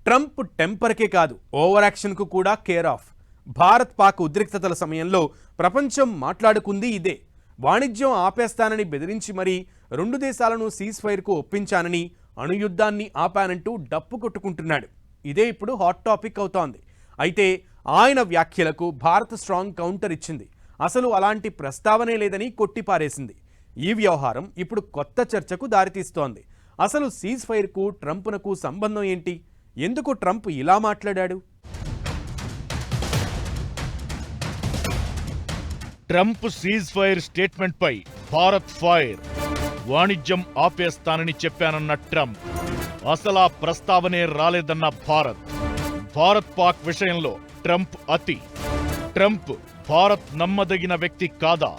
Trump టెంపర్కే కాదు over యాక్షన్కు కూడా care of. Bharat Pak ఉద్రిక్తతల సమయంలో ప్రపంచం మాట్లాడుకుంది ఇదే. వాణిజ్యం ఆపేస్తానని బెదిరించి మరీ రెండు దేశాలను సీజ్ ఫైర్కు ఒప్పించానని, అణుయుద్ధాన్ని ఆపానంటూ డప్పు కొట్టుకుంటున్నాడు. ఇదే ఇప్పుడు హాట్ టాపిక్ అవుతోంది. అయితే ఆయన వ్యాఖ్యలకు భారత్ స్ట్రాంగ్ కౌంటర్ ఇచ్చింది. అసలు అలాంటి ప్రస్తావనే లేదని కొట్టిపారేసింది. ఈ వ్యవహారం ఇప్పుడు కొత్త చర్చకు దారితీస్తోంది. అసలు సీజ్ ఫైర్కు ట్రంప్నకు సంబంధం ఏంటి? ఎందుకు ట్రంప్ ఇలా మాట్లాడాడు? ట్రంప్ సీజ్ ఫైర్ స్టేట్మెంట్ పై భారత్ ఫైర్. వాణిజ్యం ఆపేస్తానని చెప్పానన్న ట్రంప్, అసలా ప్రస్తావనే రాలేదన్న భారత్. భారత్ పాక్ విషయంలో ట్రంప్ అతి. ట్రంప్ భారత్ నమ్మదగిన వ్యక్తి కాదా?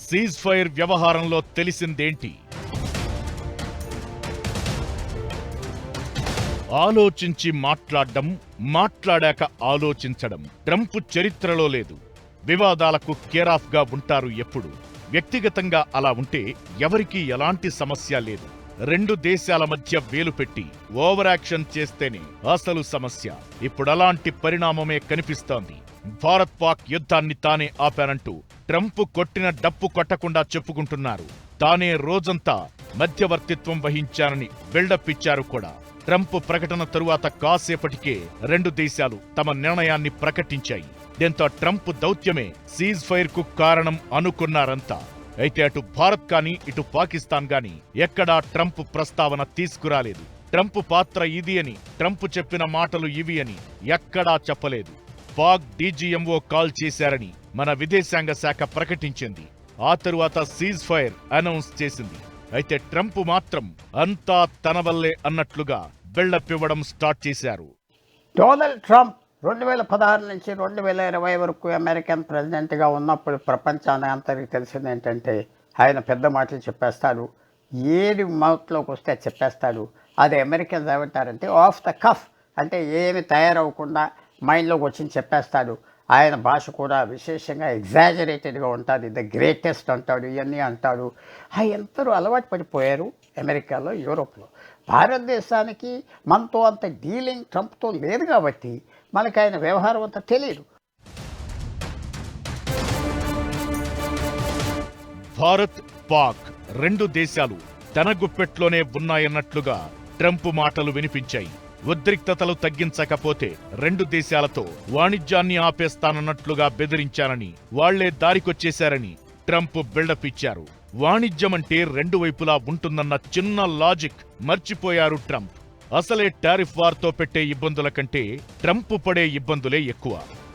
సీజ్ ఫైర్ వ్యవహారంలో తెలిసిందేంటి? ఆలోచించి మాట్లాడడం, మాట్లాడాక ఆలోచించడం ట్రంప్ చరిత్రలో లేదు. వివాదాలకు కేరాఫ్ గా ఉంటారు ఎప్పుడు. వ్యక్తిగతంగా అలా ఉంటే ఎవరికీ ఎలాంటి సమస్య లేదు. రెండు దేశాల మధ్య వేలు పెట్టి ఓవర్ యాక్షన్ చేస్తేనే అసలు సమస్య. ఇప్పుడలాంటి పరిణామమే కనిపిస్తోంది. భారత్ పాక్ యుద్ధాన్ని తానే ఆపానంటూ ట్రంప్ కొట్టిన డప్పు కొట్టకుండా చెప్పుకుంటున్నారు. తానే రోజంతా మధ్యవర్తిత్వం వహించానని బిల్డప్ ఇచ్చారు కూడా. ట్రంప్ ప్రకటన తరువాత కాసేపటికే రెండు దేశాలు తమ నిర్ణయాన్ని ప్రకటించాయి. దీంతో ట్రంప్ దౌత్యమే సీజ్ ఫైర్ కు కారణం అనుకున్నారంతా. అయితే అటు భారత్ కానీ ఇటు పాకిస్తాన్ గాని ఎక్కడా ట్రంప్ ప్రస్తావన తీసుకురాలేదు. ట్రంప్ పాత్ర ఇది అని, ట్రంప్ చెప్పిన మాటలు ఇవి అని ఎక్కడా చెప్పలేదు. పాక్ డీజీఎంఓ కాల్ చేశారని మన విదేశాంగ శాఖ ప్రకటించింది. ఆ తరువాత సీజ్ ఫైర్ అనౌన్స్ చేసింది. అయితే ట్రంప్ మాత్రం అంతా తన వల్లే అన్నట్లుగా బిల్డప్ ఇవ్వడం స్టార్ట్ చేశారు. డొనాల్డ్ ట్రంప్ 2016 నుంచి 2020 వరకు అమెరికన్ ప్రెసిడెంట్గా ఉన్నప్పుడు ప్రపంచానికి అందరికీ తెలిసింది ఏంటంటే ఆయన పెద్ద మాటలు చెప్పేస్తాడు. ఏది మౌత్లోకి వస్తే చెప్పేస్తాడు. అది అమెరికన్స్ ఏమంటారంటే ఆఫ్ ద కఫ్, అంటే ఏమి తయారవ్వకుండా మైండ్లోకి వచ్చి చెప్పేస్తాడు. ఆయన భాష కూడా విశేషంగా ఎగ్జాజరేటెడ్గా ఉంటుంది. ద గ్రేటెస్ట్ అంటాడు, ఇవన్నీ అంటాడు. ఎందరూ అలవాటు పడిపోయారు అమెరికాలో, యూరోప్లో. భారతదేశానికి మనతో అంత డీలింగ్ ట్రంప్తో లేదు కాబట్టి మనకి ఆయన వ్యవహారం అంతా తెలియదు. భారత్ పాక్ రెండు దేశాలు తన గుప్పెట్లోనే ఉన్నాయన్నట్లుగా ట్రంప్ మాటలు వినిపించాయి. ఉద్రిక్తతలు తగ్గించకపోతే రెండు దేశాలతో వాణిజ్యాన్ని ఆపేస్తానన్నట్లుగా బెదిరించానని, వాళ్లే దారికొచ్చేశారని ట్రంప్ బిల్డప్ ఇచ్చారు. వాణిజ్యమంటే రెండు వైపులా ఉంటుందన్న చిన్న లాజిక్ మర్చిపోయారు ట్రంప్. అసలే టారిఫ్ వార్తో పెట్టే ఇబ్బందుల కంటే ట్రంప్ పడే ఇబ్బందులే ఎక్కువ.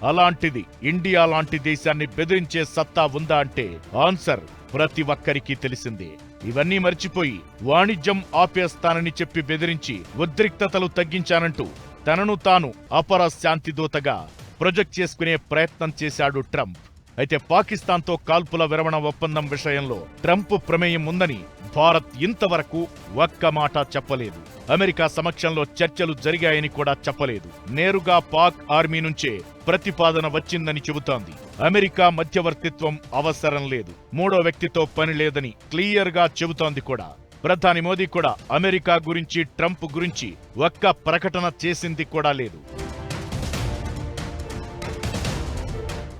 అలాంటిది ఇండియా లాంటి దేశాన్ని బెదిరించే సత్తా ఉందా అంటే ఆన్సర్ ప్రతి ఒక్కరికి తెలిసిందే. ఇవన్నీ మర్చిపోయి వాణిజ్యం ఆపేస్తానని చెప్పి బెదిరించి ఉద్రిక్తతలు తగ్గించానంటూ తనను తాను అపర శాంతిదూతగా ప్రొజెక్ట్ చేసుకునే ప్రయత్నం చేశాడు ట్రంప్. అయితే పాకిస్తాన్తో కాల్పుల విరమణ ఒప్పందం విషయంలో ట్రంప్ ప్రమేయం ఉందని భారత్ ఇంతవరకు ఒక్క మాట చెప్పలేదు. అమెరికా సమక్షంలో చర్చలు జరిగాయని కూడా చెప్పలేదు. నేరుగా పాక్ ఆర్మీ నుంచే ప్రతిపాదన వచ్చిందని చెబుతోంది. అమెరికా మధ్యవర్తిత్వం అవసరం లేదు, మూడో వ్యక్తితో పని లేదని క్లియర్ గా చెబుతోంది కూడా. ప్రధాని మోదీ కూడా అమెరికా గురించి, ట్రంప్ గురించి ఒక్క ప్రకటన చేసింది కూడా లేదు.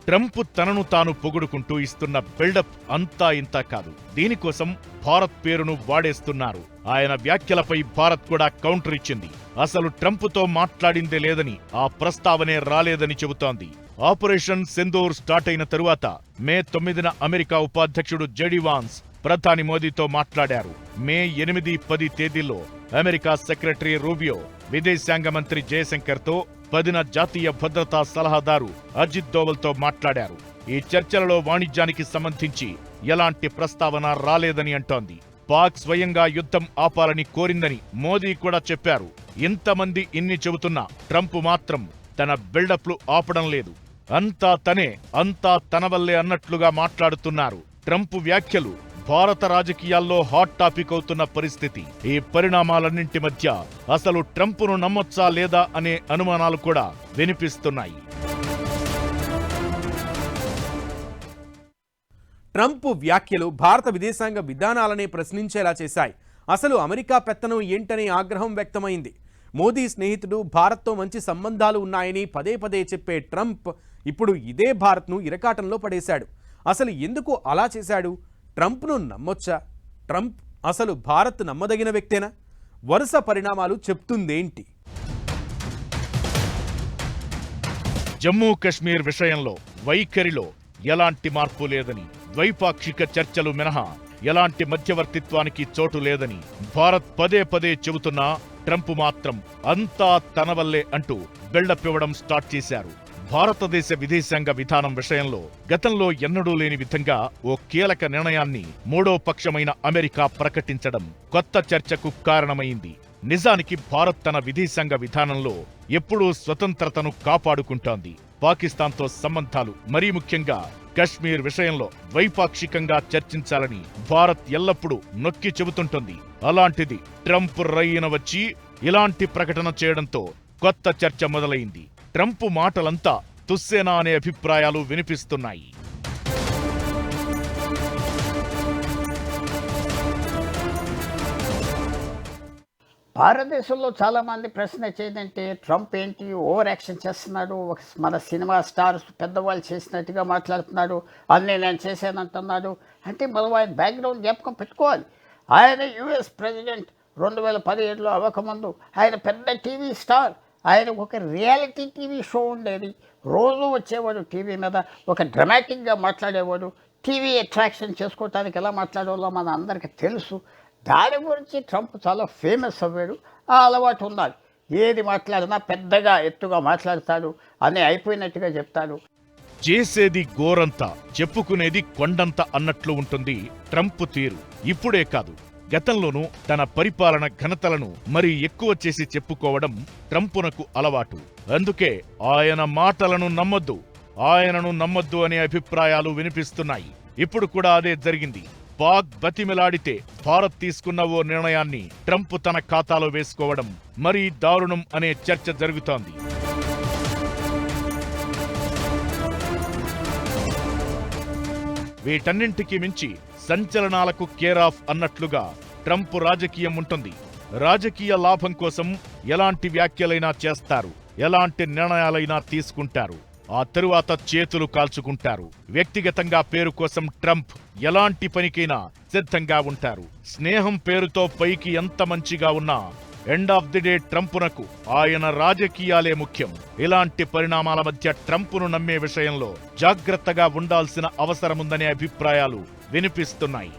ట్రంప్ తనను తాను పొగుడుకుంటూ ఇస్తున్న బిల్డప్ అంతా ఇంతా కాదు. దీనికోసం భారత్ పేరును వాడేస్తున్నారు. ఆయన వ్యాఖ్యలపై భారత్ కూడా కౌంటర్ ఇచ్చింది. అసలు ట్రంప్తో మాట్లాడిందే లేదని, ఆ ప్రస్తావనే రాలేదని చెబుతోంది. ఆపరేషన్ సింధూర్ స్టార్ట్ అయిన తరువాత మే 9న అమెరికా ఉపాధ్యక్షుడు జెడీ వాన్స్ ప్రధాని మోదీతో మాట్లాడారు. మే 8, 10 తేదీల్లో అమెరికా సెక్రటరీ రూబియో విదేశాంగ మంత్రి జయశంకర్తో, 10న జాతీయ భద్రతా సలహాదారు అజిత్ దోవల్తో మాట్లాడారు. ఈ చర్చలలో వాణిజ్యానికి సంబంధించి ఎలాంటి ప్రస్తావన రాలేదని అంటోంది. పాక్ స్వయంగా యుద్ధం ఆపాలని కోరిందని మోదీ కూడా చెప్పారు. ఇంతమంది ఇన్ని చెబుతున్నా ట్రంప్ మాత్రం తన బిల్డప్లు ఆపడం లేదు. అంతా తనే, అంతా తన వల్లే అన్నట్లుగా మాట్లాడుతున్నారు. ట్రంప్ వ్యాఖ్యలు భారత రాజకీయాల్లో హాట్ టాపిక్ అవుతున్న పరిస్థితి. ఈ పరిణామాలన్నింటి మధ్య అసలు ట్రంప్ను నమ్మొచ్చా లేదా అనే అనుమానాలు కూడా వినిపిస్తున్నాయి. ట్రంప్ వ్యాఖ్యలు భారత విదేశాంగ విధానాలనే ప్రశ్నించేలా చేశాయి. అసలు అమెరికా పెత్తనం ఏంటనే ఆగ్రహం వ్యక్తమైంది. మోదీ స్నేహితుడు, భారత్తో మంచి సంబంధాలు ఉన్నాయని పదే పదే చెప్పే ట్రంప్ ఇప్పుడు ఇదే భారత్ను ఇరకాటంలో పడేశాడు. అసలు ఎందుకు అలా చేశాడు? ట్రంప్ను నమ్మొచ్చా? ట్రంప్ అసలు భారత్ నమ్మదగిన వ్యక్తేనా? వరుస పరిణామాలు చెప్తుందేంటి? జమ్మూ కశ్మీర్ విషయంలో వైఖరిలో ఎలాంటి మార్పు లేదని, ద్వైపాక్షిక చర్చలు మినహా ఎలాంటి మధ్యవర్తిత్వానికి చోటు లేదని భారత్ పదే పదే చెబుతున్నా ట్రంప్ మాత్రం అంతా తన వల్లే అంటూ బిల్డప్ ఇవ్వడం స్టార్ట్ చేశారు. భారతదేశ విదేశాంగ విధానం విషయంలో గతంలో ఎన్నడూ లేని విధంగా ఓ కీలక నిర్ణయాన్ని మూడో పక్షమైన అమెరికా ప్రకటించడం కొత్త చర్చకు కారణమైంది. నిజానికి భారత్ తన విదేశాంగ విధానంలో ఎప్పుడూ స్వతంత్రతను కాపాడుకుంటోంది. పాకిస్తాన్తో సంబంధాలు, మరీ ముఖ్యంగా కశ్మీర్ విషయంలో ద్వైపాక్షికంగా చర్చించాలని భారత్ ఎల్లప్పుడూ నొక్కి చెబుతుంటుంది. అలాంటిది ట్రంప్ రయ్యన వచ్చి ఇలాంటి ప్రకటన చేయడంతో కొత్త చర్చ మొదలైంది. ట్రంప్ మాటలంతా తుస్సేనా అనే అభిప్రాయాలు వినిపిస్తున్నాయి. భారతదేశంలో చాలామంది ప్రశ్న ఏంటంటే ట్రంప్ ఏంటి ఓవర్ యాక్షన్ చేస్తున్నాడు, మన సినిమా స్టార్స్ పెద్దవాళ్ళు చేసినట్టుగా మాట్లాడుతున్నాడు, అన్నీ నేను చేశానంటున్నాడు. అంటే మనం ఆయన బ్యాక్గ్రౌండ్ జ్ఞాపకం పెట్టుకోవాలి. ఆయన యుఎస్ ప్రెసిడెంట్ 2017లో అవ్వకముందు ఆయన పెద్ద టీవీ స్టార్. ఆయన ఒక రియాలిటీ టీవీ షో ఉండేది, రోజు వచ్చేవాడు టీవీ మీద, ఒక డ్రమాటిక్గా మాట్లాడేవాడు. టీవీ అట్రాక్షన్ చేసుకోవటానికి ఎలా మాట్లాడేవాళ్ళో మన అందరికీ తెలుసు. దాని గురించి ట్రంప్ చాలా ఫేమస్ అవ్వాడు. ఆ అలవాటు ఉండాలి. ఏది మాట్లాడినా పెద్దగా ఎత్తుగా మాట్లాడతాడు, అన్నీ అయిపోయినట్టుగా చెప్తాడు. చేసేది గోరంతా, చెప్పుకునేది కొండంత అన్నట్లు ఉంటుంది ట్రంప్ తీరు. ఇప్పుడే కాదు, గతంలోనూ తన పరిపాలన ఘనతలను మరీ ఎక్కువ చేసి చెప్పుకోవడం ట్రంపునకు అలవాటు. అందుకే ఆయన మాటలను ఆయనను నమ్మొద్దు అనే అభిప్రాయాలు వినిపిస్తున్నాయి. ఇప్పుడు కూడా అదే జరిగింది. పాక్ బతిమిలాడితే భారత్ తీసుకున్న ఓ నిర్ణయాన్ని ట్రంప్ తన ఖాతాలో వేసుకోవడం మరీ దారుణం అనే చర్చ జరుగుతోంది. వీటన్నింటికి మించి సంచలనాలకు కేర్ ఆఫ్ అన్నట్లుగా ట్రంప్ రాజకీయం ఉంటుంది. రాజకీయ లాభం కోసం ఎలాంటి వ్యాఖ్యలైనా చేస్తారు, ఎలాంటి నిర్ణయాలైనా తీసుకుంటారు, ఆ తరువాత చేతులు కాల్చుకుంటారు. వ్యక్తిగతంగా పేరు కోసం ట్రంప్ ఎలాంటి పనికైనా సిద్ధంగా ఉంటారు. స్నేహం పేరుతో పైకి ఎంత మంచిగా ఉన్నా ఎండ్ ఆఫ్ ది డే ట్రంపునకు ఆయన రాజకీయాలే ముఖ్యం. ఇలాంటి పరిణామాల మధ్య ట్రంపును నమ్మే విషయంలో జాగ్రత్తగా ఉండాల్సిన అవసరముందనే అభిప్రాయాలు వినిపిస్తున్నాయి.